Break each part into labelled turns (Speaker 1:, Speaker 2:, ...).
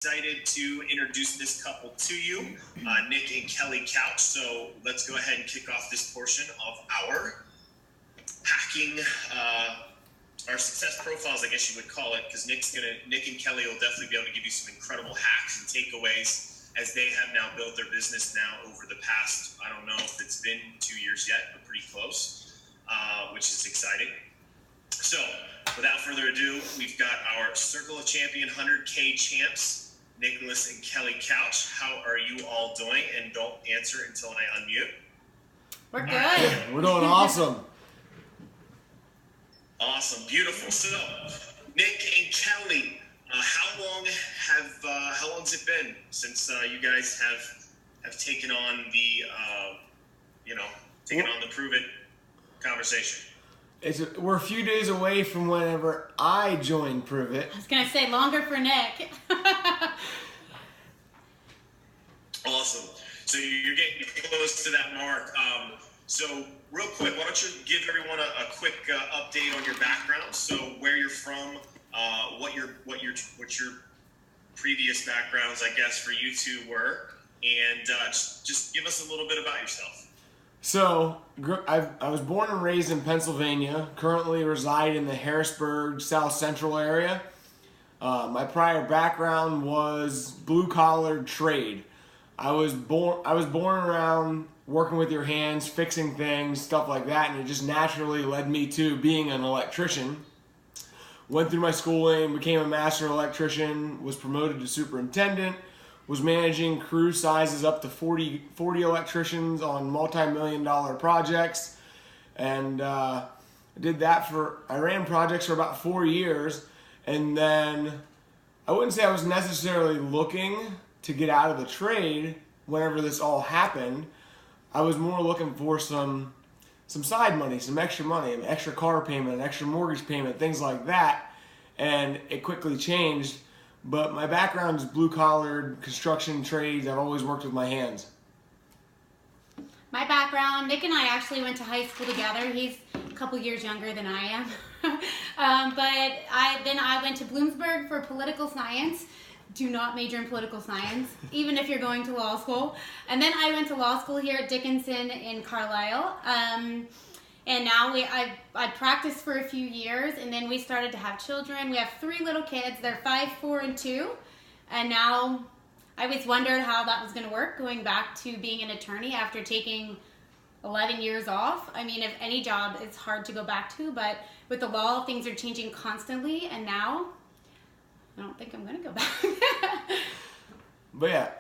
Speaker 1: excited to introduce this couple to you, Nick and Kelly Couch. So let's go ahead and kick off this portion of our hacking, our success profiles, I guess you would call it, because Nick and Kelly will definitely be able to give you some incredible hacks and takeaways as they have now built their business now over the past, I don't know if it's been 2 years yet, but pretty close, which is exciting. So without further ado, we've got our Circle of Champion 100K champs, Nicholas and Kelly Couch. How are you all doing? And don't answer until I unmute.
Speaker 2: We're good.
Speaker 3: We're doing awesome.
Speaker 1: Awesome, beautiful. So, Nick and Kelly, how long's it been since you guys have taken on the Pruvit conversation?
Speaker 3: We're a few days away from whenever I joined Pruvit.
Speaker 2: I was going to say longer for Nick.
Speaker 1: Awesome. So you're getting close to that mark. So real quick, why don't you give everyone a quick update on your background? So where you're from, what your previous backgrounds, I guess, for you two were, and just give us a little bit about yourself.
Speaker 3: So, I was born and raised in Pennsylvania, currently reside in the Harrisburg, South Central area. My prior background was blue-collar trade. I was born around working with your hands, fixing things, stuff like that, and it just naturally led me to being an electrician. Went through my schooling, became a master electrician, was promoted to superintendent, was managing crew sizes up to 40 electricians on multi-million-dollar projects, and I ran projects for about 4 years, and then I wouldn't say I was necessarily looking to get out of the trade whenever this all happened. I was more looking for some side money, some extra money, an extra car payment, an extra mortgage payment, things like that, and it quickly changed. But my background is blue-collar, construction trades. I've always worked with my hands.
Speaker 2: My background, Nick and I actually went to high school together. He's a couple years younger than I am. But I went to Bloomsburg for political science. Do not major in political science, even if you're going to law school. And then I went to law school here at Dickinson in Carlisle. And now I practiced for a few years, and then we started to have children. We have 3 little kids. They're 5, 4, and 2. And now I always wondered how that was going to work, going back to being an attorney after taking 11 years off. I mean, if any job is hard to go back to, but with the law, things are changing constantly, and now I don't think I'm going to go back.
Speaker 3: But yeah,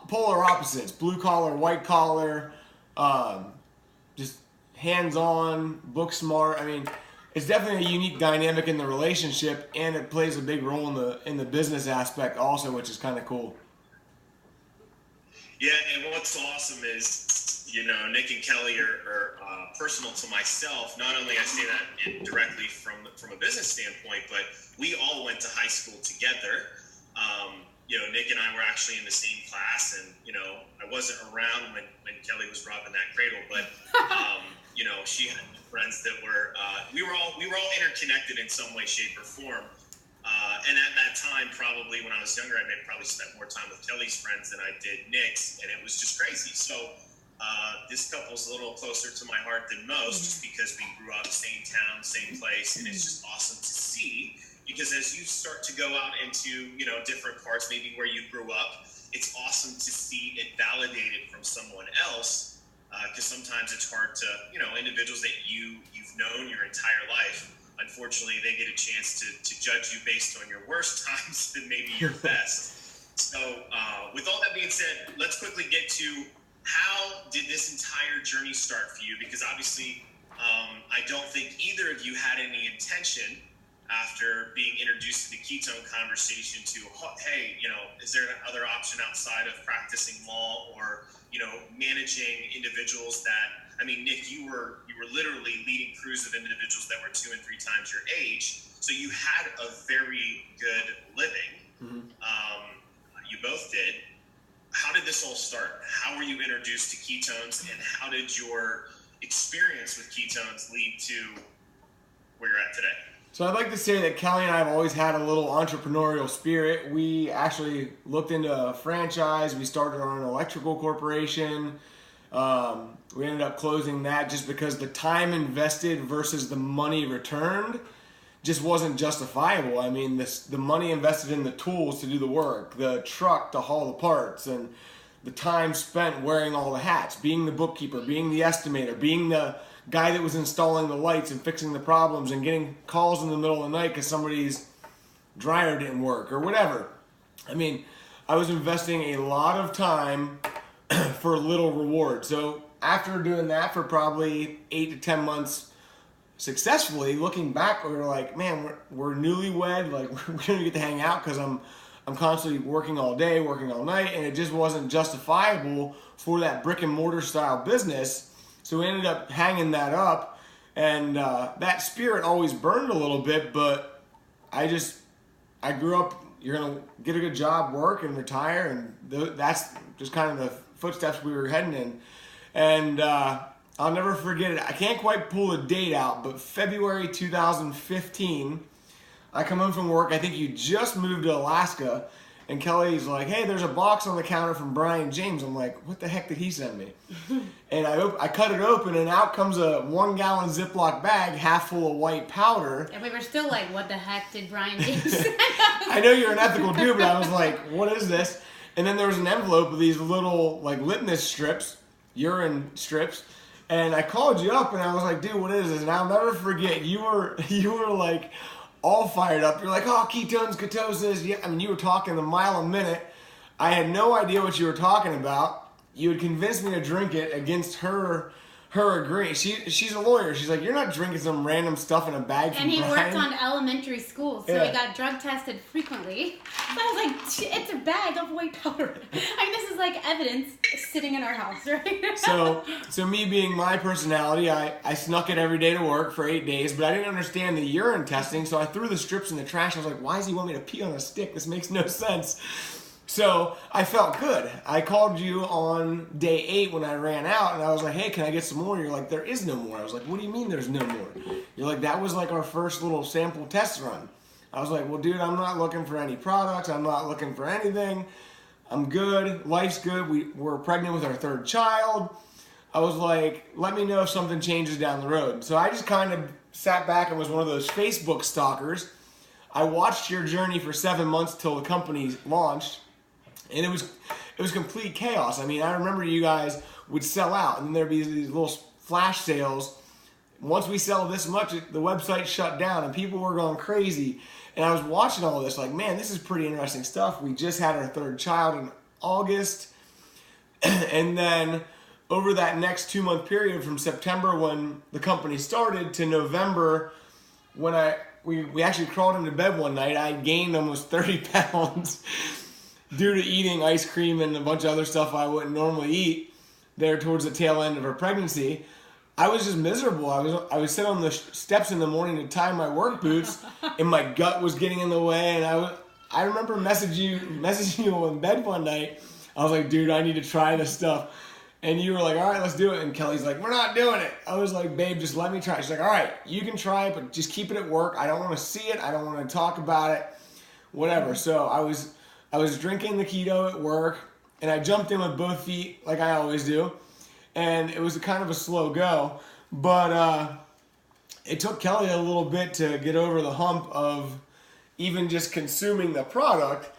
Speaker 3: polar opposites, blue collar, white collar, just hands-on, book smart. I mean, it's definitely a unique dynamic in the relationship, and it plays a big role in the business aspect also, which is kind of cool.
Speaker 1: Yeah, and what's awesome is, Nick and Kelly are personal to myself. Not only I say that directly from a business standpoint, but we all went to high school together. Nick and I were actually in the same class, and I wasn't around when Kelly was robbing that cradle, but she had friends that were we were all interconnected in some way, shape, or form. And at that time, probably when I was younger, I probably spent more time with Kelly's friends than I did Nick's, and it was just crazy. So this couple's a little closer to my heart than most, just because we grew up same town, same place, and it's just awesome to see. Because as you start to go out into different parts, maybe where you grew up, it's awesome to see it validated from someone else. Because sometimes it's hard to individuals that you've known your entire life. Unfortunately, they get a chance to judge you based on your worst times than maybe your best. So with all that being said, let's quickly get to how did this entire journey start for you? Because obviously, I don't think either of you had any intention after being introduced to the ketone conversation to, hey, is there another option outside of practicing law or, managing individuals that, I mean, Nick, you were literally leading crews of individuals that were 2 and 3 times your age. So you had a very good living. Mm-hmm. You both did. How did this all start? How were you introduced to ketones, and how did your experience with ketones lead to where you're at today?
Speaker 3: So I'd like to say that Kelly and I have always had a little entrepreneurial spirit. We actually looked into a franchise. We started our own electrical corporation. We ended up closing that just because the time invested versus the money returned just wasn't justifiable. I mean, the money invested in the tools to do the work, the truck to haul the parts, and the time spent wearing all the hats, being the bookkeeper, being the estimator, being the guy that was installing the lights and fixing the problems and getting calls in the middle of the night because somebody's dryer didn't work or whatever. I mean, I was investing a lot of time for little reward. So after doing that for probably 8 to 10 months successfully, looking back, we were like, man, we're newlywed. Like, we're going to get to hang out because I'm constantly working all day, working all night, and it just wasn't justifiable for that brick and mortar style business. So we ended up hanging that up, and that spirit always burned a little bit, but I grew up, you're going to get a good job, work, and retire, and that's just kind of the footsteps we were heading in. And I'll never forget it. I can't quite pull the date out, but February 2015, I come home from work. I think you just moved to Alaska, and Kelly's like, hey, there's a box on the counter from Bryon Jaymes. I'm like, what the heck did he send me? And I cut it open, and out comes a 1-gallon Ziploc bag half full of white powder.
Speaker 2: And we were still like, what the heck did Bryon Jaymes send?
Speaker 3: I know you're an ethical dude, but I was like, what is this? And then there was an envelope of these little like litmus strips, urine strips. And I called you up, and I was like, dude, what is this? And I'll never forget, you were like all fired up. You're like, oh, ketones, ketosis. Yeah, I mean, you were talking a mile a minute. I had no idea what you were talking about. You had convinced me to drink it against her agreeing. She's a lawyer. She's like, you're not drinking some random stuff in a bag from
Speaker 2: And he
Speaker 3: Bryon.
Speaker 2: worked on elementary schools, so he got drug tested frequently. So I was like, it's a bag of white powder. I mean, this is like evidence sitting in our house, right?
Speaker 3: So me being my personality, I snuck it every day to work for 8 days, but I didn't understand the urine testing, so I threw the strips in the trash. I was like, why does he want me to pee on a stick? This makes no sense. So I felt good. I called you on day 8 when I ran out, and I was like, hey, can I get some more? You're like, there is no more. I was like, what do you mean there's no more? You're like, that was like our first little sample test run. I was like, well, dude, I'm not looking for any products. I'm not looking for anything. I'm good. Life's good. We're pregnant with our 3rd child. I was like, let me know if something changes down the road. So I just kind of sat back and was one of those Facebook stalkers. I watched your journey for 7 months till the company launched. And it was complete chaos. I mean, I remember you guys would sell out, and then there'd be these little flash sales. Once we sell this much, the website shut down, and people were going crazy. And I was watching all of this like, man, this is pretty interesting stuff. We just had our 3rd child in August. And then over that next 2-month period from September when the company started to November when we actually crawled into bed one night, I gained almost 30 pounds. Due to eating ice cream and a bunch of other stuff I wouldn't normally eat there towards the tail end of her pregnancy, I was just miserable. I was sitting on the steps in the morning to tie my work boots, and my gut was getting in the way. And I remember messaging you in bed one night. I was like, dude, I need to try this stuff. And you were like, all right, let's do it. And Kelly's like, we're not doing it. I was like, babe, just let me try. She's like, all right, you can try it, but just keep it at work. I don't want to see it. I don't want to talk about it. Whatever. So I was drinking the keto at work, and I jumped in with both feet like I always do. And it was kind of a slow go. But it took Kelly a little bit to get over the hump of even just consuming the product.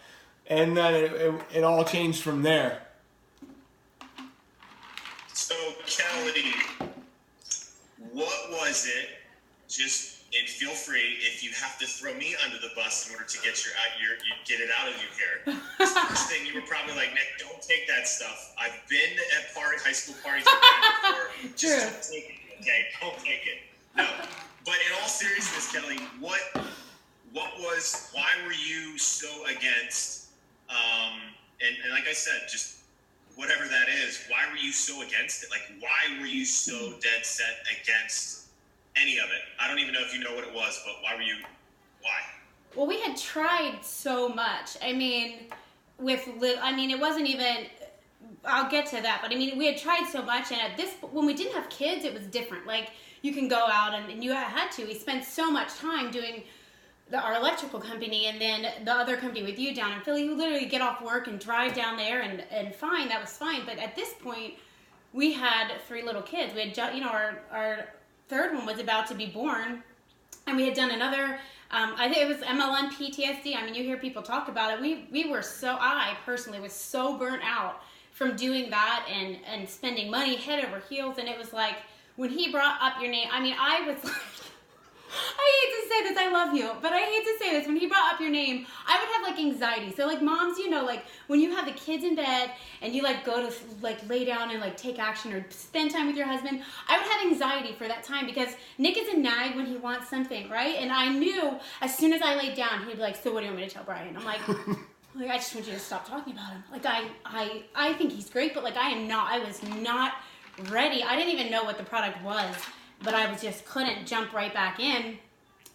Speaker 3: And then it all changed from there.
Speaker 1: So, Kelly, what was it? And feel free if you have to throw me under the bus in order to get get it out of you here. The first thing, you were probably like, Nick, don't take that stuff. I've been at high school parties before. Just don't take it, okay? Don't take it. No. But in all seriousness, Kelly, why were you so against, and like I said, just whatever that is, why were you so against it? Like, why were you so dead set against any of it? I don't even know if you know what it was, but why?
Speaker 2: Well, we had tried so much. I mean, it wasn't even, I'll get to that, but I mean, we had tried so much, and when we didn't have kids, it was different. Like, you can go out, and you had to. We spent so much time doing our electrical company, and then the other company with you down in Philly, you literally get off work and drive down there, and fine, that was fine. But at this point, we had 3 little kids. We had, our third one was about to be born, and we had done another, I think it was MLM PTSD. I mean, you hear people talk about it. I personally was so burnt out from doing that and spending money head over heels. And it was like, when he brought up your name, I mean, I was like, I hate to say this, I love you, but I hate to say this. When he brought up your name, I would have like anxiety. So like moms, like when you have the kids in bed and you like go to like lay down and like take action or spend time with your husband, I would have anxiety for that time because Nick is a nag when he wants something, right? And I knew as soon as I laid down, he'd be like, so what do you want me to tell Bryon? I'm like, I just want you to stop talking about him. Like I think he's great, but like I was not ready. I didn't even know what the product was. But I just couldn't jump right back in.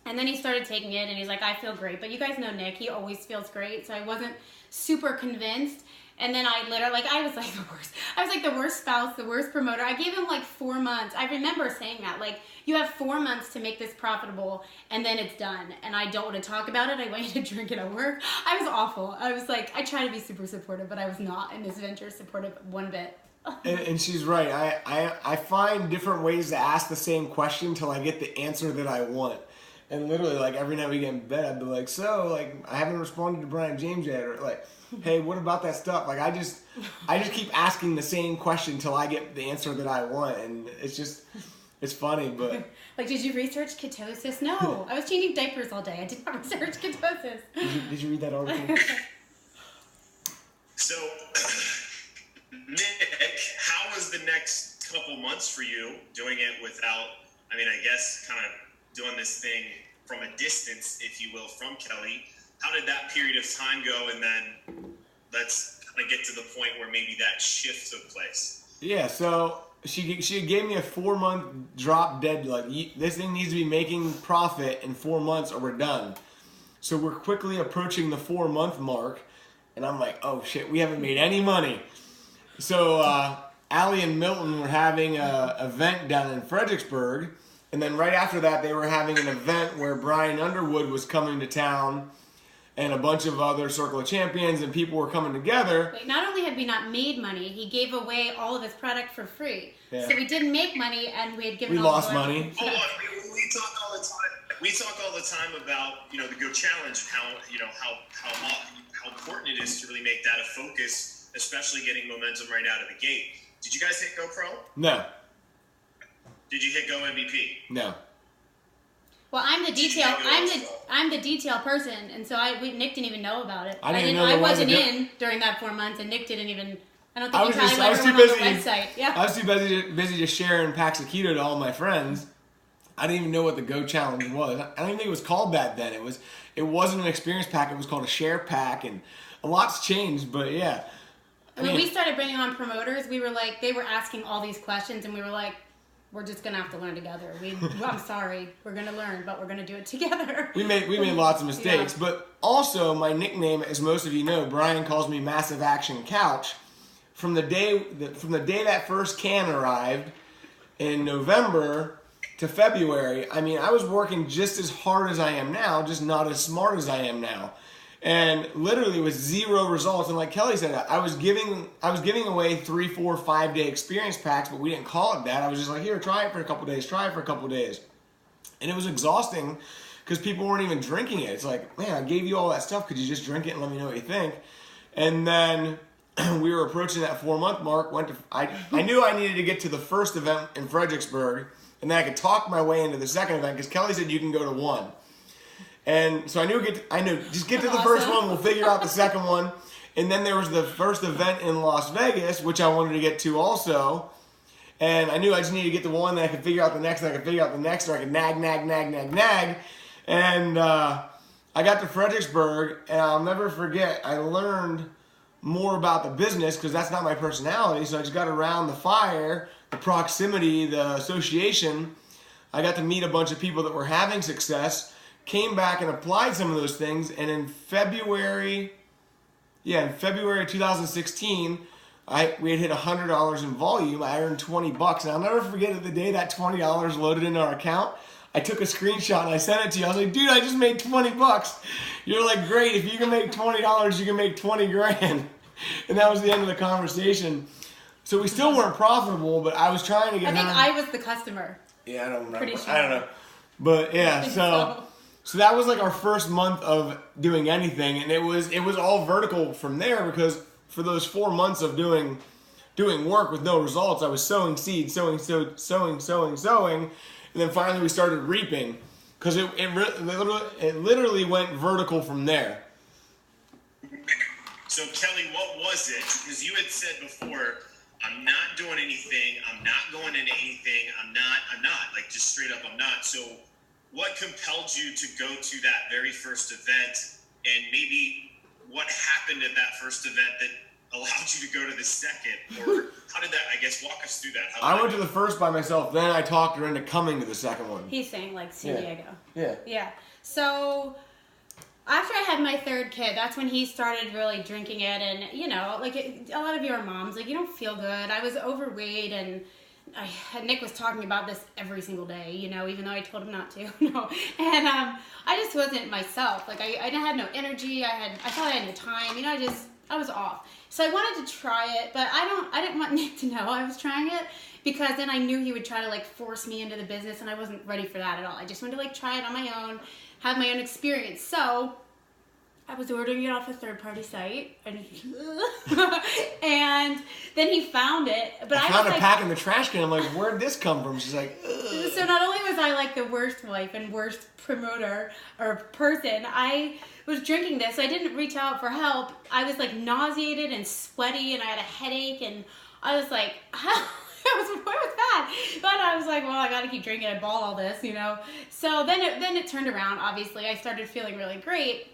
Speaker 2: And then he started taking it, and he's like, I feel great. But you guys know Nick. He always feels great. So I wasn't super convinced. And then I was like the worst. I was like the worst spouse, the worst promoter. I gave him like 4 months. I remember saying that. Like, you have 4 months to make this profitable, and then it's done. And I don't want to talk about it. I want you to drink it at work. I was awful. I was like, I try to be super supportive, but I was not in this venture supportive one bit.
Speaker 3: And she's right. I find different ways to ask the same question till I get the answer that I want. And literally, like, every night we get in bed, I'd be like, so, like, I haven't responded to Bryon Jaymes yet. Or, like, hey, what about that stuff? Like, I just keep asking the same question till I get the answer that I want. And it's funny, but...
Speaker 2: Like, did you research ketosis? No. I was changing diapers all day. I did not research ketosis.
Speaker 3: Did you read that article?
Speaker 1: So... Nick, how was the next couple months for you doing it without, I mean, I guess kind of doing this thing from a distance, if you will, from Kelly? How did that period of time go? And then let's kind of get to the point where maybe that shift took place.
Speaker 3: Yeah, so she gave me a 4-month drop dead. Like, this thing needs to be making profit in 4 months or we're done. So we're quickly approaching the 4-month mark. And I'm like, oh shit, we haven't made any money. So Allie and Milton were having an event down in Fredericksburg, and then right after that they were having an event where Brian Underwood was coming to town and a bunch of other Circle of Champions and people were coming together.
Speaker 2: Wait, not only had we not made money, he gave away all of his product for free.
Speaker 3: Yeah.
Speaker 2: So we didn't make money and we had given
Speaker 3: We
Speaker 2: all
Speaker 3: lost
Speaker 2: of our
Speaker 3: money.
Speaker 1: Hold on, we talk all the time. We talk all the time about, the Go Challenge and how important it is to really make that a focus, especially getting momentum right out of the gate. Did you guys hit Go Pro?
Speaker 3: No.
Speaker 1: Did you hit Go MVP?
Speaker 3: No.
Speaker 2: Well, I'm the detail. I'm the detail person, and so Nick didn't even know about it.
Speaker 3: I
Speaker 2: wasn't in during that 4 months, and Nick didn't even. I don't think
Speaker 3: I was too busy.
Speaker 2: On the website. Yeah.
Speaker 3: I was too busy just sharing packs of keto to all my friends. I didn't even know what the Go Challenge was. I don't even think it was called that then. It wasn't an experience pack. It was called a share pack, and a lot's changed. But yeah.
Speaker 2: When we started bringing on promoters, we were like, they were asking all these questions, and we were like, we're just gonna have to learn together. I'm sorry, we're gonna learn, but we're gonna do it together. We made
Speaker 3: lots of mistakes, but also my nickname, as most of you know, Bryon calls me Massive Action Couch. From the day that first can arrived in November to February, I mean, I was working just as hard as I am now, just not as smart as I am now. And literally with 0 results. And like Kelly said, I was giving away 3, 4, 5 day experience packs, but we didn't call it that. I was just like, here, try it for a couple days, And it was exhausting because people weren't even drinking it. It's like, man, I gave you all that stuff. Could you just drink it and let me know what you think? And then we were approaching that 4-month mark. I knew I needed to get to the first event in Fredericksburg, and then I could talk my way into the second event because Kelly said you can go to 1. And so I knew just get to the first one, we'll figure out the second one. And then there was the first event in Las Vegas, which I wanted to get to also. And I knew I just needed to get to one, then I could figure out the next, and I could figure out the next, or I could nag. And I got to Fredericksburg, and I'll never forget, I learned more about the business because that's not my personality. So I just got around the fire, the proximity, the association. I got to meet a bunch of people that were having success. Came back and applied some of those things, and in February 2016, we had hit $100 in volume. I earned $20, and I'll never forget the day that $20 loaded into our account. I took a screenshot and I sent it to you. I was like, dude, I just made $20. You're like, great. If you can make $20, you can make 20 grand. And that was the end of the conversation. So we still weren't profitable, but I was trying to get
Speaker 2: I think I was the customer.
Speaker 3: Yeah, I don't remember.
Speaker 2: Pretty sure.
Speaker 3: I don't know. But yeah, so that was like our first month of doing anything, and it was all vertical from there, because for those 4 months of doing work with no results, I was sowing seeds, sowing, and then finally we started reaping, because it literally went vertical from there.
Speaker 1: So Kelly, what was it? Because you had said before, I'm not doing anything, I'm not going into anything, I'm not, like just straight up I'm not. So what compelled you to go to that very first event, and maybe what happened at that first event that allowed you to go to the second? Or how did that, I guess, walk us through that?
Speaker 3: I went to the first by myself, then I talked her into coming to the second one.
Speaker 2: He's saying like San Diego.
Speaker 3: Yeah.
Speaker 2: Yeah. So after I had my third kid, that's when he started really drinking it, and like a lot of you are moms, like you don't feel good. I was overweight, and Nick was talking about this every single day, even though I told him not to. No, and I just wasn't myself. Like I had no energy. I thought I had no time. I was off. So I wanted to try it, but I didn't want Nick to know I was trying it, because then I knew he would try to like force me into the business, and I wasn't ready for that at all. I just wanted to like try it on my own, have my own experience. So I was ordering it off a third-party site, and then he found it. But I
Speaker 3: found
Speaker 2: was
Speaker 3: a pack in the trash can. I'm like, where'd this come from? She's like, ugh.
Speaker 2: So not only was I like the worst wife and worst promoter or person, I was drinking this. So I didn't reach out for help. I was like nauseated and sweaty, and I had a headache, and I was like, it was bad. But I was like, well, I got to keep drinking. I bought all this, So then it turned around. Obviously, I started feeling really great.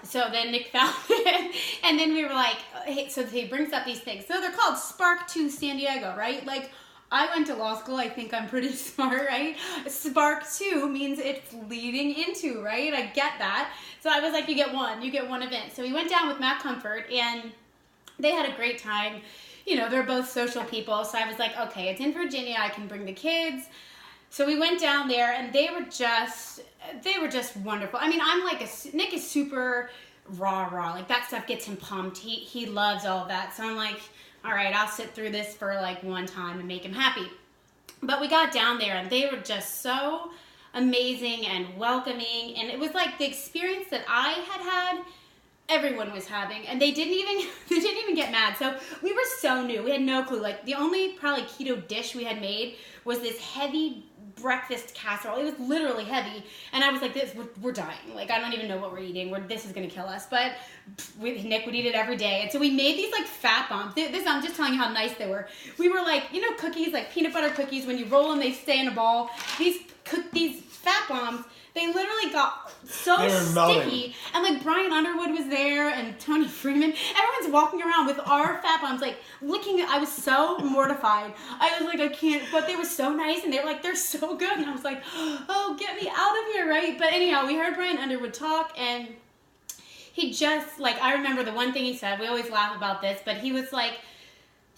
Speaker 2: So then Nick found it, and then we were like, hey, so he brings up these things. So they're called Spark 2 San Diego, right? Like, I went to law school. I think I'm pretty smart, right? Spark 2 means it's leading into, right? I get that. So I was like, you get one event. So we went down with Matt Comfort, and they had a great time. They're both social people. So I was like, okay, it's in Virginia. I can bring the kids. So we went down there, and they were just wonderful. I mean, Nick is super raw. Like, that stuff gets him pumped. He loves all of that. So I'm like, all right, I'll sit through this for like one time and make him happy. But we got down there, and they were just so amazing and welcoming. And it was like the experience that I had, everyone was having, and they didn't even get mad. So we were so new. We had no clue. Like, the only probably keto dish we had made was this heavy breakfast casserole. It was literally heavy, and I was like, we're dying. Like, I don't even know what we're eating. This is gonna kill us. But Nick would eat it every day, and so we made these like fat bombs. I'm just telling you how nice they were. We were like, cookies, like peanut butter cookies. When you roll them, they stay in a ball. These fat bombs, they literally got so sticky. Melting. And like Bryon Underwood was there, and Tony Freeman. Everyone's walking around with our fat bombs, like licking it. I was so mortified. I was like, I can't. But they were so nice, and they were like, they're so good. And I was like, oh, get me out of here, right? But anyhow, we heard Bryon Underwood talk, and he just, like, I remember the one thing he said. We always laugh about this, but he was like,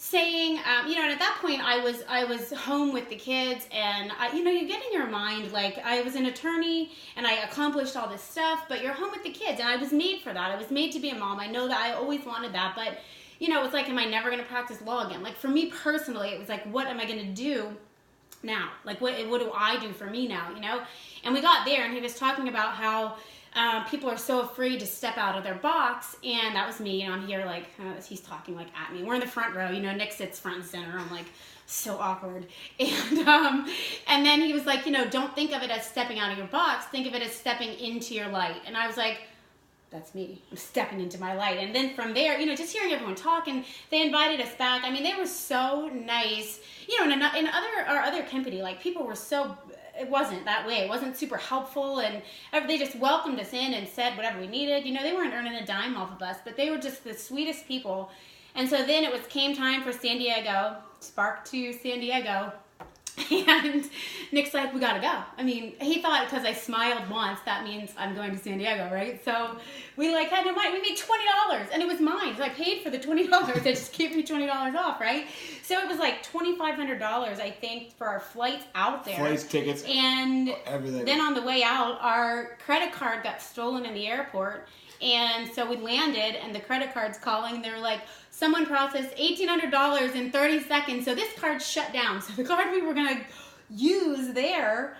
Speaker 2: saying, and at that point I was home with the kids, and you get in your mind, like, I was an attorney and I accomplished all this stuff, but you're home with the kids, and I was made for that. I was made to be a mom. I know that I always wanted that, but it's like, am I never going to practice law again? Like, for me personally, it was like, what am I going to do now? Like, what do I do for me now, And we got there, and he was talking about how people are so afraid to step out of their box, and that was me. I'm here like, he's talking like at me. We're in the front row. Nick sits front and center. I'm like, so awkward. And then he was like, don't think of it as stepping out of your box. Think of it as stepping into your light. And I was like, that's me. I'm stepping into my light. And then from there, just hearing everyone talk, and they invited us back. I mean, they were so nice. In our other company, like, people were so. It wasn't that way. It wasn't super helpful, and they just welcomed us in and said whatever we needed. They weren't earning a dime off of us, but they were just the sweetest people. And so then came time for San Diego, Spark 2 San Diego. And Nick's like, we gotta go. I mean, he thought because I smiled once, that means I'm going to San Diego, right? So we like had no money. We made $20 and it was mine. So I paid for the $20. They just gave me $20 off, right? So it was like $2,500, I think, for our flights out there.
Speaker 3: Flights, tickets,
Speaker 2: and
Speaker 3: everything.
Speaker 2: Then on the way out, our credit card got stolen in the airport. And so we landed and the credit card's calling. They were like, someone processed $1,800 in 30 seconds. So this card shut down. So the card we were going to use there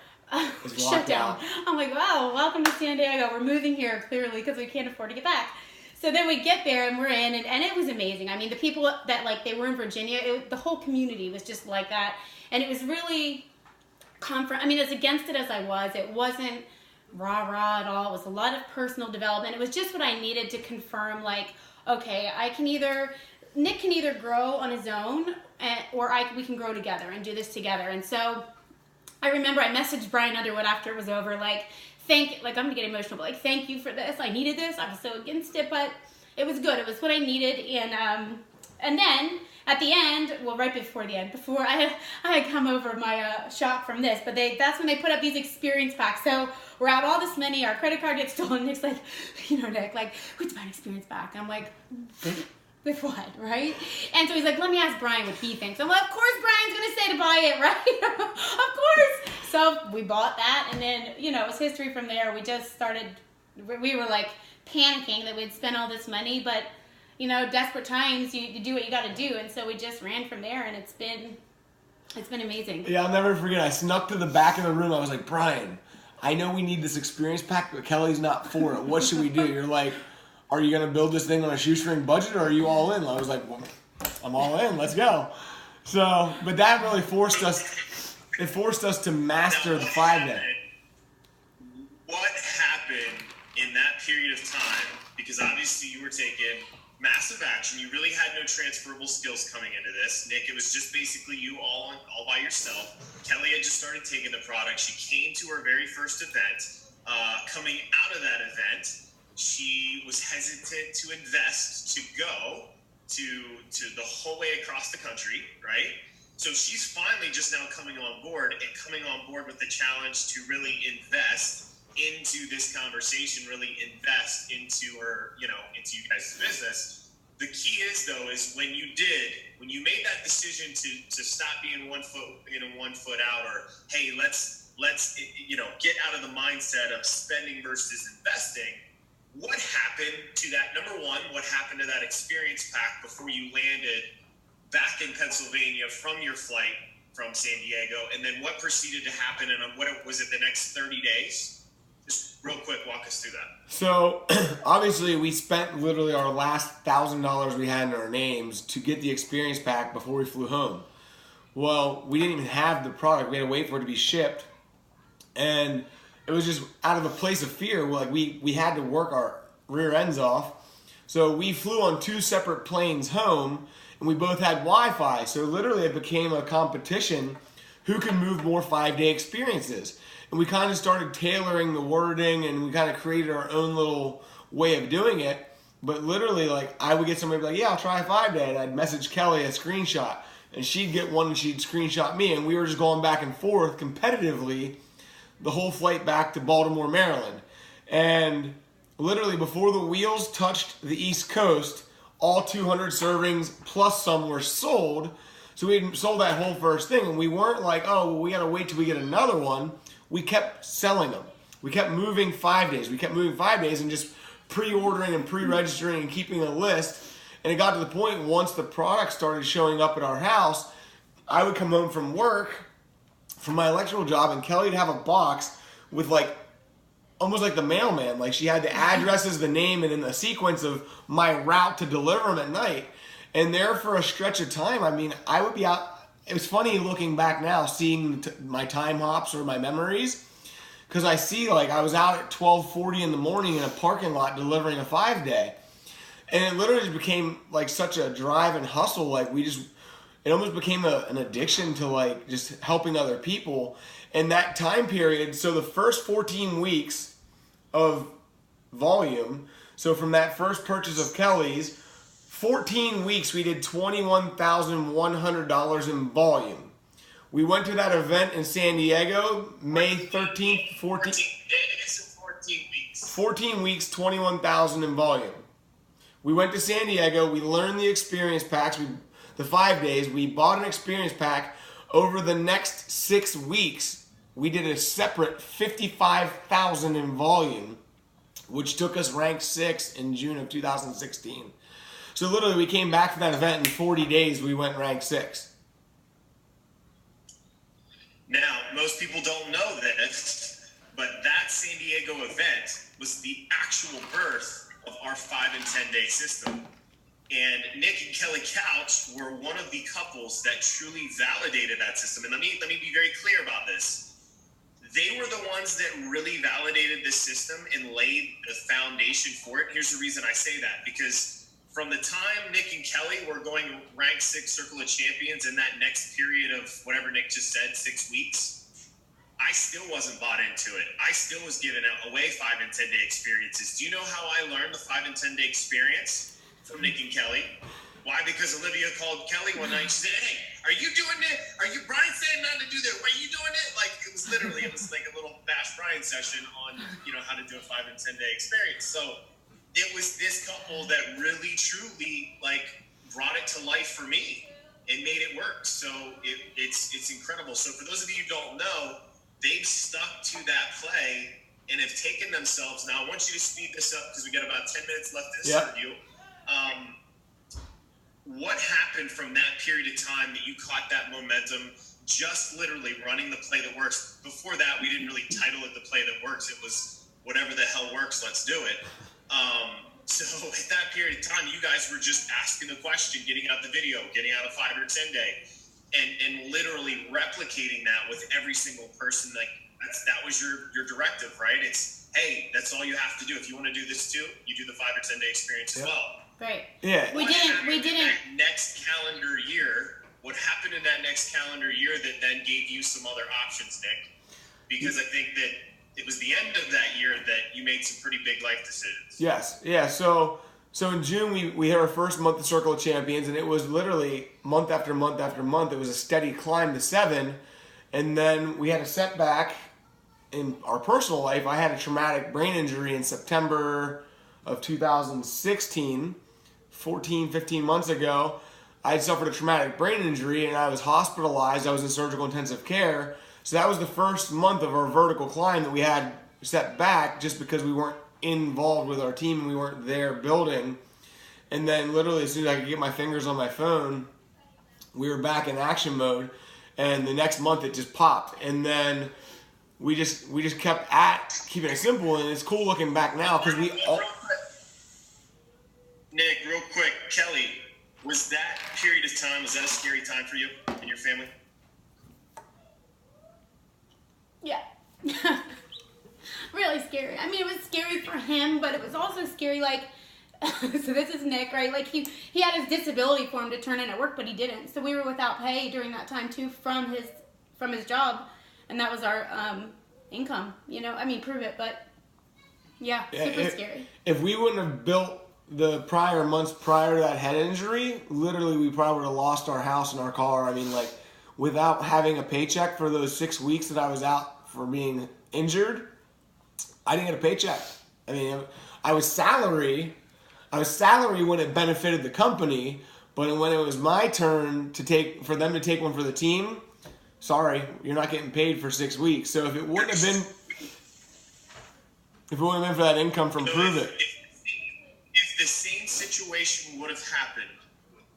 Speaker 2: shut down. I'm like, wow, welcome to San Diego. We're moving here clearly because we can't afford to get back. So then we get there and we're in and it was amazing. I mean, the people that like, they were in Virginia, the whole community was just like that. And it was really I mean, as against it as I was, it wasn't rah-rah at all. It was a lot of personal development. It was just what I needed to confirm, like, okay, Nick can either grow on his own or we can grow together and do this together. And so I remember I messaged Bryon Underwood after it was over, like, I'm gonna get emotional, but like, thank you for this. I needed this. I was so against it, but it was good. It was what I needed. And then at the end, well, right before the end, before I had come over my shock from this, but that's when they put up these experience packs. So we're out all this money, our credit card gets stolen. Nick's like, Nick, like, who's buying experience pack? I'm like, with what, right? And so he's like, let me ask Bryon what he thinks. I'm like, of course Bryan's gonna say to buy it, right? Of course. So we bought that, and then, it was history from there. We just started, we were like panicking that we'd spent all this money, but desperate times, you do what you got to do. And so we just ran from there, and it's been amazing.
Speaker 3: Yeah, I'll never forget. I snuck to the back of the room. I was like, Bryon, I know we need this experience pack, but Kelly's not for it. What should we do? You're like, are you going to build this thing on a shoestring budget, or are you all in? I was like, well, I'm all in. Let's go. So, but that really forced us to master the 5-day.
Speaker 1: What happened in that period of time? Because obviously you were taking massive action. You really had no transferable skills coming into this. Nick, it was just basically you all by yourself. Kelly had just started taking the product. She came to her very first event. Coming out of that event, she was hesitant to invest, to go to the whole way across the country, right? So she's finally just now coming on board with the challenge to really invest into this conversation, really invest into her, into you guys' business. The key is when you made that decision to stop being one foot in and 1 foot out, or hey, let's get out of the mindset of spending versus investing. What happened to that? Number one, what happened to that experience pack before you landed back in Pennsylvania from your flight from San Diego? And then what proceeded to happen? And what was it the next 30 days? Just real quick, walk us through that.
Speaker 3: So obviously we spent literally our last $1,000 we had in our names to get the experience pack before we flew home. Well, we didn't even have the product. We had to wait for it to be shipped. And it was just out of a place of fear. Like we had to work our rear ends off. So we flew on 2 separate planes home, and we both had Wi-Fi. So literally it became a competition who can move more 5-day experiences. And we kind of started tailoring the wording, and we kind of created our own little way of doing it. But literally, like, I would get somebody like, yeah, I'll try a 5-day. And I'd message Kelly a screenshot, and she'd get one and she'd screenshot me. And we were just going back and forth competitively the whole flight back to Baltimore, Maryland. And literally before the wheels touched the East Coast, all 200 servings plus some were sold. So we had sold that whole first thing, and we weren't like, oh, well, we got to wait till we get another one. We kept selling them. We kept moving 5 days. We kept moving 5 days and just pre-ordering and pre-registering and keeping a list. And it got to the point, once the product started showing up at our house, I would come home from work, from my electrical job, and Kelly'd have a box with like, almost like the mailman. Like, she had the addresses, the name, and then the sequence of my route to deliver them at night. And there for a stretch of time, I mean, I would be out. It was funny looking back now, seeing my time hops or my memories, because I see, like, I was out at 12:40 in the morning in a parking lot delivering a 5-day. And it literally just became like such a drive and hustle. Like, it almost became an addiction to like just helping other people. And that time period, so the first 14 weeks of volume, so from that first purchase of Kelly's, 14 weeks we did $21,100 in volume. We went to that event in San Diego, May 13th, 14th.
Speaker 1: 14 days and 14 weeks.
Speaker 3: 14 weeks, 21,000 in volume. We went to San Diego. We learned the experience packs. The 5 days. We bought an experience pack. Over the next 6 weeks, we did a separate 55,000 in volume, which took us rank 6 in June of 2016. So literally, we came back from that event in 40 days. We went rank 6.
Speaker 1: Now, most people don't know this, but that San Diego event was the actual birth of our 5 and 10 day system. And Nick and Kelly Couch were one of the couples that truly validated that system. And let me be very clear about this. They were the ones that really validated this system and laid the foundation for it. Here's the reason I say that, because from the time Nick and Kelly were going rank 6 Circle of Champions in that next period of whatever Nick just said, 6 weeks, I still wasn't bought into it. I still was giving away 5 and 10 day experiences. Do you know how I learned the 5 and 10 day experience from Nick and Kelly? Why? Because Olivia called Kelly one night. She said, "Hey, are you doing it? Brian saying not to do that. Why are you doing it?" Like, it was like a little Bash Brian session on, how to do a 5 and 10 day experience. So it was this couple that really, truly, brought it to life for me and made it work. So it's incredible. So for those of you who don't know, they've stuck to that play and have taken themselves. Now, I want you to speed this up because we got about 10 minutes left in this interview. What happened from that period of time that you caught that momentum, just literally running the play that works? Before that, we didn't really title it the play that works. It was whatever the hell works, let's do it. So at that period of time, you guys were just asking the question, getting out the video, getting out a 5 or 10 day, and literally replicating that with every single person. That was your directive, right? It's, hey, that's all you have to do. If you want to do this too, you do the 5 or 10 day experience as well.
Speaker 2: Right.
Speaker 3: Yeah.
Speaker 2: We didn't.
Speaker 1: That next calendar year, what happened in that next calendar year that then gave you some other options, Nick? Because I think that it was the end of that year that you made some pretty big life decisions.
Speaker 3: Yes. Yeah. So in June, we had our first month of Circle of Champions, and it was literally month after month after month. It was a steady climb to 7. And then we had a setback in our personal life. I had a traumatic brain injury in September of 2016, 15 months ago. I had suffered a traumatic brain injury, and I was hospitalized. I was in surgical intensive care. So that was the first month of our vertical climb that we had set back just because we weren't involved with our team and we weren't there building. And then literally as soon as I could get my fingers on my phone, we were back in action mode. And the next month it just popped. And then we just kept at keeping it simple, and it's cool looking back now because we all...
Speaker 1: Nick, real quick, Kelly, was that period of time, was that a scary time for you and your family?
Speaker 2: Yeah. Really scary. I mean, it was scary for him, but it was also scary, so this is Nick, right? He had his disability for him to turn in at work, but he didn't. So we were without pay during that time too from his job, and that was our income. Pruvit, but yeah, super scary.
Speaker 3: If we wouldn't have built the prior months prior to that head injury, literally we probably would have lost our house and our car. I mean, without having a paycheck for those 6 weeks that I was out for being injured, I didn't get a paycheck. I mean, I was salary when it benefited the company, but when it was my turn for them to take one for the team, sorry, you're not getting paid for 6 weeks. So if it wouldn't have been for that income from Pruvit.
Speaker 1: If the same situation would have happened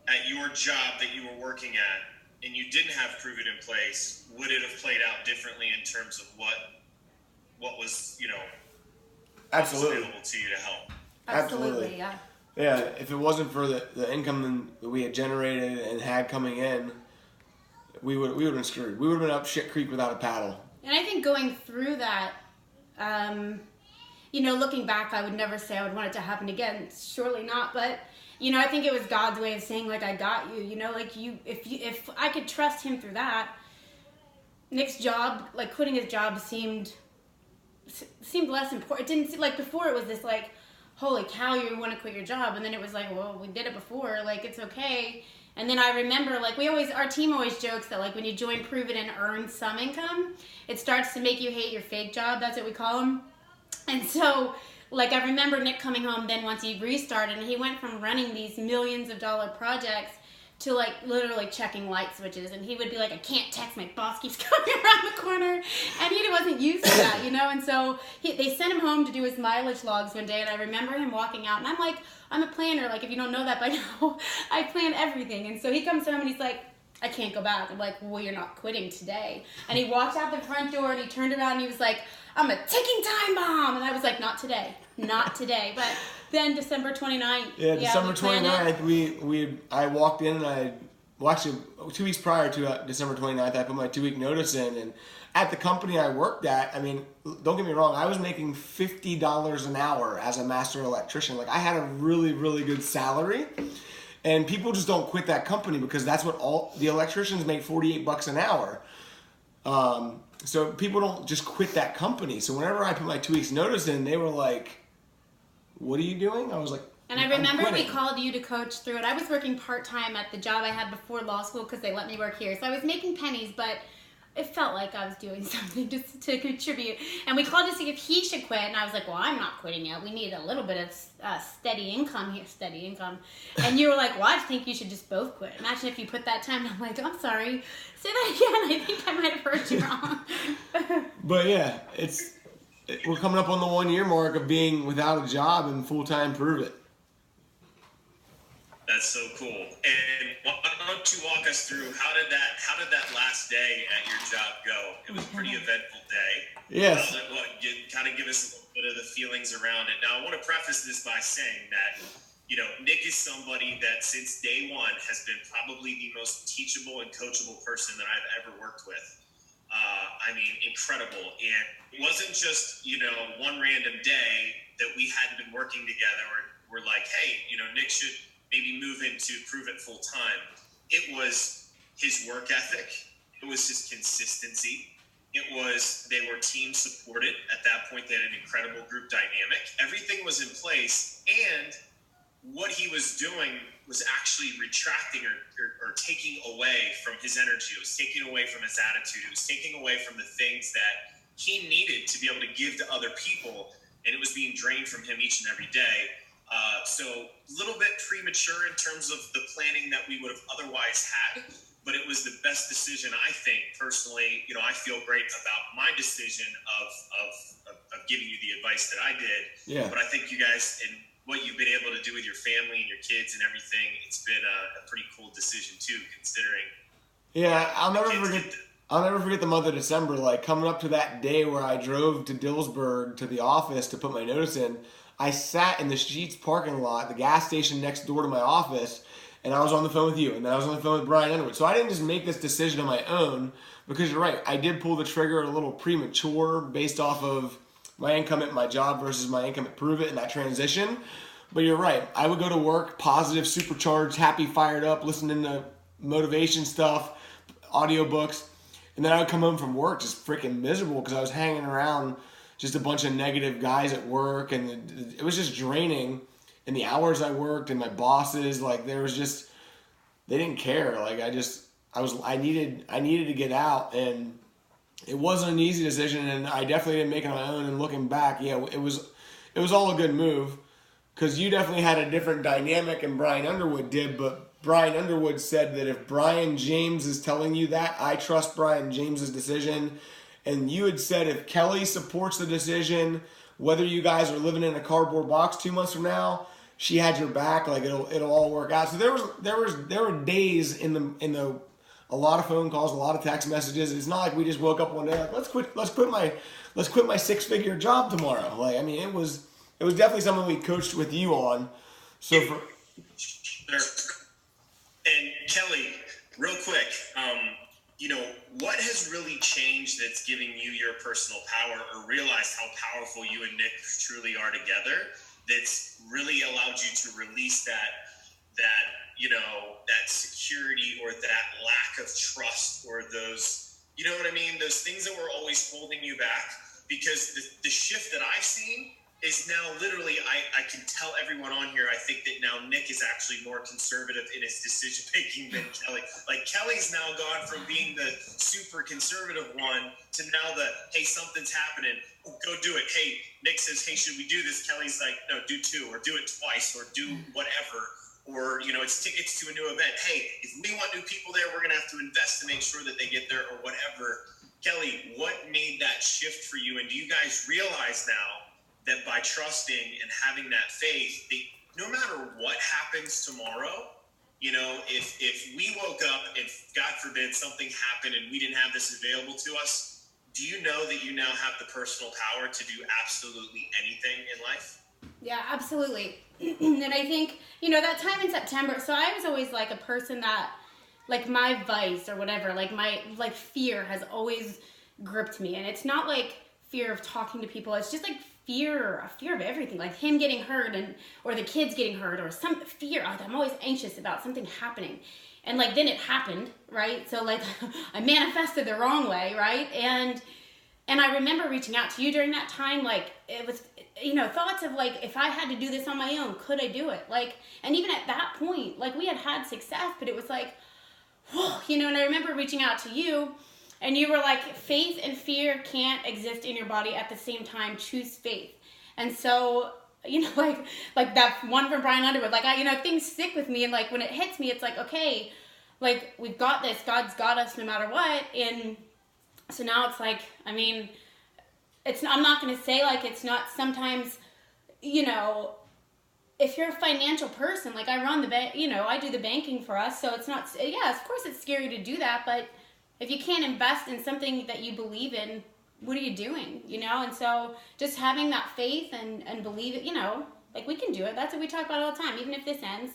Speaker 1: at your job that you were working at, and you didn't have Pruvit in place, would it have played out differently in terms of what was,
Speaker 3: Absolutely
Speaker 1: available to you to help?
Speaker 2: Absolutely, yeah.
Speaker 3: Yeah, if it wasn't for the income that we had generated and had coming in, we would have been screwed. We would have been up shit creek without a paddle.
Speaker 2: And I think going through that, looking back, I would never say I would want it to happen again. Surely not, but I think it was God's way of saying, I got you. If I could trust him through that, Nick's job, quitting his job seemed less important. It didn't seem before it was this holy cow, you want to quit your job, and then it was well, we did it before, it's okay. And then I remember, like, our team always jokes that, like, when you join Pruvit and earn some income, it starts to make you hate your fake job. That's what we call them. And so, like, I remember Nick coming home then once he restarted, and he went from running these millions of dollar projects to, like, literally checking light switches. And he would be like, I can't text, my boss keeps coming around the corner. And he wasn't used to that, you know? And so they sent him home to do his mileage logs one day, and I remember him walking out, and I'm like, I'm a planner. Like, if you don't know that by now, I plan everything. And so he comes home, and he's like, I can't go back. I'm like, well, you're not quitting today. And he walked out the front door, and he turned around, and he was like, I'm a ticking time bomb. And I was like, not today. Not today. But then December 29th.
Speaker 3: Yeah, December 29th, I walked in, and actually 2 weeks prior to December 29th, I put my 2-week notice in. And at the company I worked at, I mean, don't get me wrong, I was making $50 an hour as a master electrician. Like, I had a really, really good salary. And people just don't quit that company because that's what all the electricians make, $48 an hour. So people don't just quit that company. So whenever I put my 2 weeks notice in, they were like, what are you doing? I was like,
Speaker 2: and I remember we called you to coach through it. I was working part-time at the job I had before law school because they let me work here. So I was making pennies, but it felt like I was doing something just to contribute. And we called to see if he should quit. And I was like, well, I'm not quitting yet. We need a little bit of steady income here, steady income. And you were like, well, I think you should just both quit. Imagine if you put that time. I'm like, I'm sorry. Say that again. I think I might have heard you wrong.
Speaker 3: But yeah, we're coming up on the 1 year mark of being without a job and full-time Pruvit.
Speaker 1: That's so cool. And why don't you walk us through how did that last day at your job go? It was a pretty eventful day.
Speaker 3: Yes.
Speaker 1: Kind of give us a little bit of the feelings around it. Now, I want to preface this by saying that, you know, Nick is somebody that since day one has been probably the most teachable and coachable person that I've ever worked with. I mean, incredible. And it wasn't just, you know, one random day that we hadn't been working together or we're like, hey, you know, Nick should maybe move into Pruvit full time. It was his work ethic. It was his consistency. It was, they were team supported. At that point, they had an incredible group dynamic. Everything was in place. And what he was doing was actually retracting or taking away from his energy. It was taking away from his attitude. It was taking away from the things that he needed to be able to give to other people. And it was being drained from him each and every day. So a little bit premature in terms of the planning that we would have otherwise had, but it was the best decision, I think, personally. You know, I feel great about my decision of giving you the advice that I did.
Speaker 3: Yeah.
Speaker 1: But I think you guys and what you've been able to do with your family and your kids and everything, it's been a pretty cool decision too, considering.
Speaker 3: Yeah, I'll never forget the month of December, like coming up to that day where I drove to Dillsburg to the office to put my notice in. I sat in the Sheetz parking lot, the gas station next door to my office, and I was on the phone with you, and then I was on the phone with Bryon Underwood. So I didn't just make this decision on my own, because you're right, I did pull the trigger a little premature based off of my income at my job versus my income at Pruvit and that transition. But you're right, I would go to work positive, supercharged, happy, fired up, listening to motivation stuff, audiobooks, and then I would come home from work just freaking miserable because I was hanging around just a bunch of negative guys at work, and it was just draining. And the hours I worked and my bosses, like there was just, they didn't care. Like I needed to get out, and it wasn't an easy decision, and I definitely didn't make it on my own. And looking back, yeah, it was all a good move, because you definitely had a different dynamic than Bryon Underwood did. But Bryon Underwood said that if Bryon Jaymes is telling you that, I trust Bryon James's decision. And you had said if Kelly supports the decision, whether you guys are living in a cardboard box 2 months from now, she had your back. Like it'll all work out. So there were days in the a lot of phone calls, a lot of text messages. It's not like we just woke up one day like let's quit my 6-figure job tomorrow. Like I mean it was definitely something we coached with you on. So for
Speaker 1: sure. And Kelly, real quick, you know, what has really changed that's giving you your personal power, or realized how powerful you and Nick truly are together, that's really allowed you to release that you know, that security or that lack of trust, or those, you know what I mean, those things that were always holding you back? Because the shift that I've seen is now literally, I can tell everyone on here, I think that now Nick is actually more conservative in his decision making than Kelly. Like, Kelly's now gone from being the super conservative one to now the, hey, something's happening, go do it. Hey, Nick says, hey, should we do this? Kelly's like, no, do 2, or do it twice, or do whatever. Or, you know, it's tickets to a new event. Hey, if we want new people there, we're going to have to invest to make sure that they get there, or whatever. Kelly, what made that shift for you? And do you guys realize now that by trusting and having that faith, no matter what happens tomorrow, you know, if we woke up and God forbid something happened and we didn't have this available to us, do you know that you now have the personal power to do absolutely anything in life?
Speaker 2: Yeah, absolutely. And I think, you know, that time in September, so I was always like a person that, like, my vice or whatever, like my, like, fear has always gripped me. And it's not like fear of talking to people, it's just like a fear of everything, like him getting hurt or the kids getting hurt, or some fear. I'm always anxious about something happening. And like, then it happened, right? So like, I manifested the wrong way, right? And I remember reaching out to you during that time, like, it was, you know, thoughts of like, if I had to do this on my own, could I do it? Like, and even at that point, like, we had success, but it was like, whoa, you know. And I remember reaching out to you, and you were like, faith and fear can't exist in your body at the same time. Choose faith. And so, you know, like that one from Bryon Underwood, like, you know, things stick with me. And like, when it hits me, it's like, okay, like, we've got this. God's got us no matter what. And so now it's like, I mean, I'm not going to say like it's not sometimes, you know, if you're a financial person, like I run the bank, you know, I do the banking for us. So it's not, yeah, of course it's scary to do that, but if you can't invest in something that you believe in, what are you doing, you know? And so just having that faith and believe it, you know, like, we can do it. That's what we talk about all the time. Even if this ends,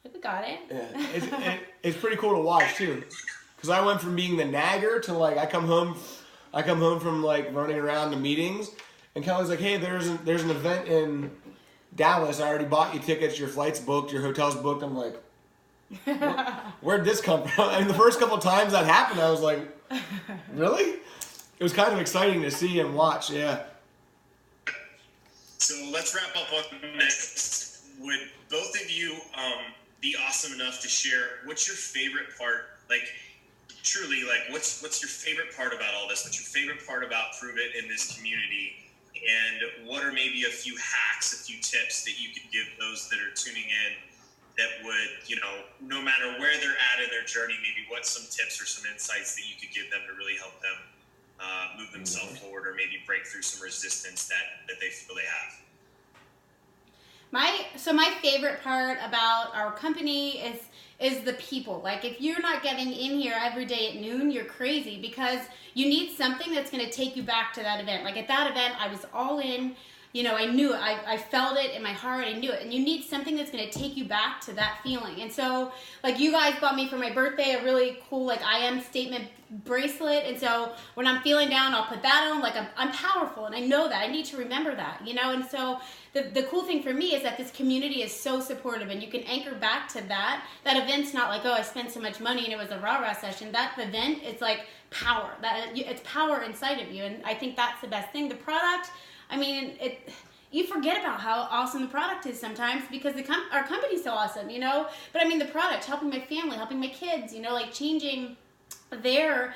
Speaker 2: like, we got it.
Speaker 3: Yeah, it's pretty cool to watch too, because I went from being the nagger to like, I come home from like running around to meetings, and Kelly's like, hey, there's an event in Dallas. I already bought you tickets. Your flight's booked. Your hotel's booked. I'm like, where'd this come from? And the first couple of times that happened, I was like, really? It was kind of exciting to see and watch, yeah.
Speaker 1: So let's wrap up on this. Would both of you be awesome enough to share what's your favorite part? Like, truly, like, what's your favorite part about all this? What's your favorite part about Pruvit in this community? And what are maybe a few hacks, a few tips that you could give those that are tuning in that would, you know, no matter where they're at in their journey, maybe what's some tips or some insights that you could give them to really help them move themselves forward, or maybe break through some resistance that they feel they have?
Speaker 2: My favorite part about our company is the people. Like, if you're not getting in here every day at noon, you're crazy, because you need something that's going to take you back to that event. Like, at that event, I was all in. You know, I knew it. I felt it in my heart. I knew it. And you need something that's going to take you back to that feeling. And so, like, you guys bought me for my birthday a really cool, like, I am statement bracelet. And so when I'm feeling down, I'll put that on. Like, I'm powerful, and I know that. I need to remember that, you know? And so the cool thing for me is that this community is so supportive, and you can anchor back to that. That event's not like, oh, I spent so much money and it was a rah-rah session. That event, it's like power. It's power inside of you. And I think that's the best thing. The product, I mean, you forget about how awesome the product is sometimes, because our company's so awesome, you know? But I mean, the product, helping my family, helping my kids, you know, like, changing their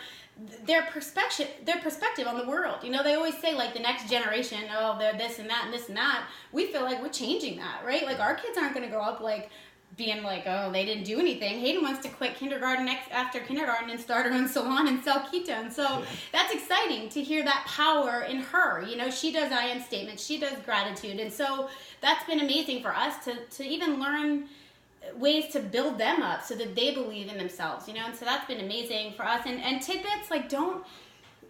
Speaker 2: perspective on the world. You know, they always say, like, the next generation, oh, they're this and that and this and that. We feel like we're changing that, right? Like, our kids aren't going to grow up, like, being like, oh, they didn't do anything. Hayden wants to quit kindergarten after kindergarten and start her own salon and sell ketones. So that's exciting to hear that power in her. You know, she does I am statements. She does gratitude. And so that's been amazing for us to even learn ways to build them up so that they believe in themselves, you know? And so that's been amazing for us. And tidbits, like,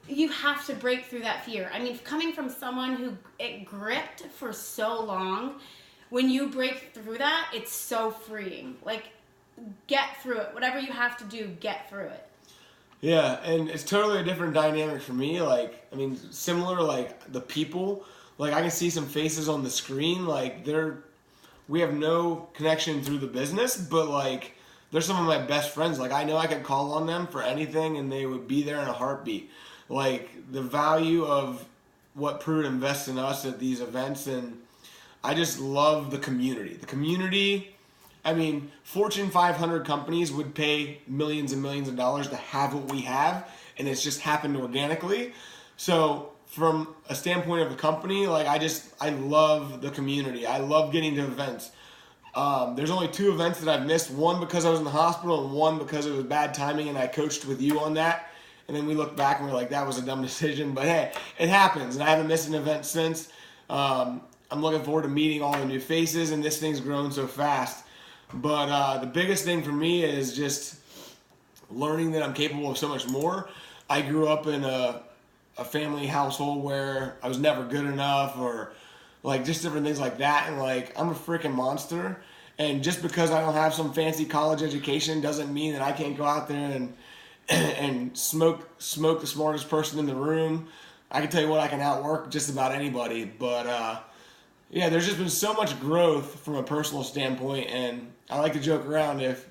Speaker 2: you have to break through that fear. I mean, coming from someone who it gripped for so long, when you break through that, it's so freeing. Like, get through it. Whatever you have to do, get through it.
Speaker 3: Yeah, and it's totally a different dynamic for me. Like, I mean, similar, like, the people. Like, I can see some faces on the screen. Like, we have no connection through the business, but, like, they're some of my best friends. Like, I know I could call on them for anything, and they would be there in a heartbeat. Like, the value of what Pruvit invests in us at these events, and I just love the community. The community, I mean, Fortune 500 companies would pay millions and millions of dollars to have what we have, and it's just happened organically. So from a standpoint of the company, like I love the community. I love getting to events. There's only 2 events that I've missed. One because I was in the hospital, and one because it was bad timing, and I coached with you on that. And then we look back and we're like, that was a dumb decision. But hey, it happens, and I haven't missed an event since. I'm looking forward to meeting all the new faces, and this thing's grown so fast. But the biggest thing for me is just learning that I'm capable of so much more. I grew up in a family household where I was never good enough, or like just different things like that. And like, I'm a freaking monster. And just because I don't have some fancy college education doesn't mean that I can't go out there and smoke the smartest person in the room. I can tell you what, I can outwork just about anybody. But yeah, there's just been so much growth from a personal standpoint, and I like to joke around if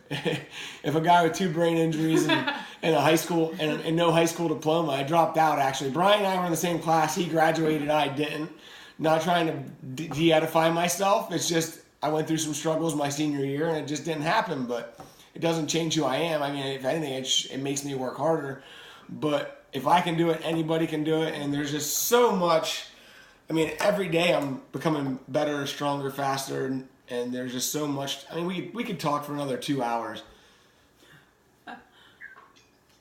Speaker 3: a guy with 2 brain injuries and a high school and no high school diploma, I dropped out actually. Bryon and I were in the same class. He graduated, I didn't. Not trying to de-edify myself. It's just I went through some struggles my senior year, and it just didn't happen. But it doesn't change who I am. I mean, if anything, it makes me work harder. But if I can do it, anybody can do it. And there's just so much. I mean, every day I'm becoming better, stronger, faster, and there's just so much. I mean, we could talk for another 2 hours.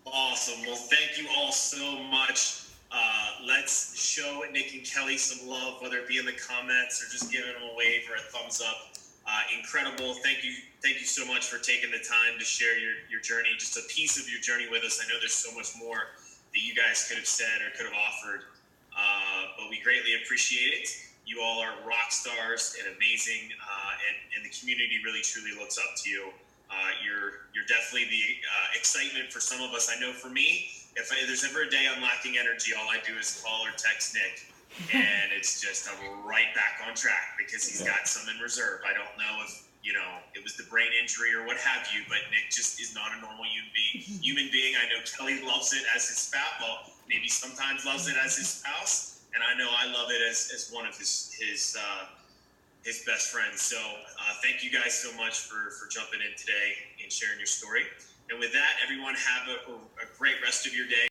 Speaker 1: Awesome. Well, thank you all so much. Let's show Nick and Kelly some love, whether it be in the comments or just giving them a wave or a thumbs up. Incredible. Thank you so much for taking the time to share your journey, just a piece of your journey with us. I know there's so much more that you guys could have said or could have offered, but we greatly appreciate it. You all are rock stars and amazing, and the community really truly looks up to you. You're definitely the excitement for some of us. I know for me, if there's ever a day I'm lacking energy, all I do is call or text Nick, and it's just I'm right back on track because he's got some in reserve. I don't know if it was the brain injury or what have you, but Nick just is not a normal human being. I know Kelly loves it as his spouse. Well, maybe sometimes loves it as his spouse, and I know I love it as one of his best friends. So thank you guys so much for jumping in today and sharing your story. And with that, everyone have a great rest of your day.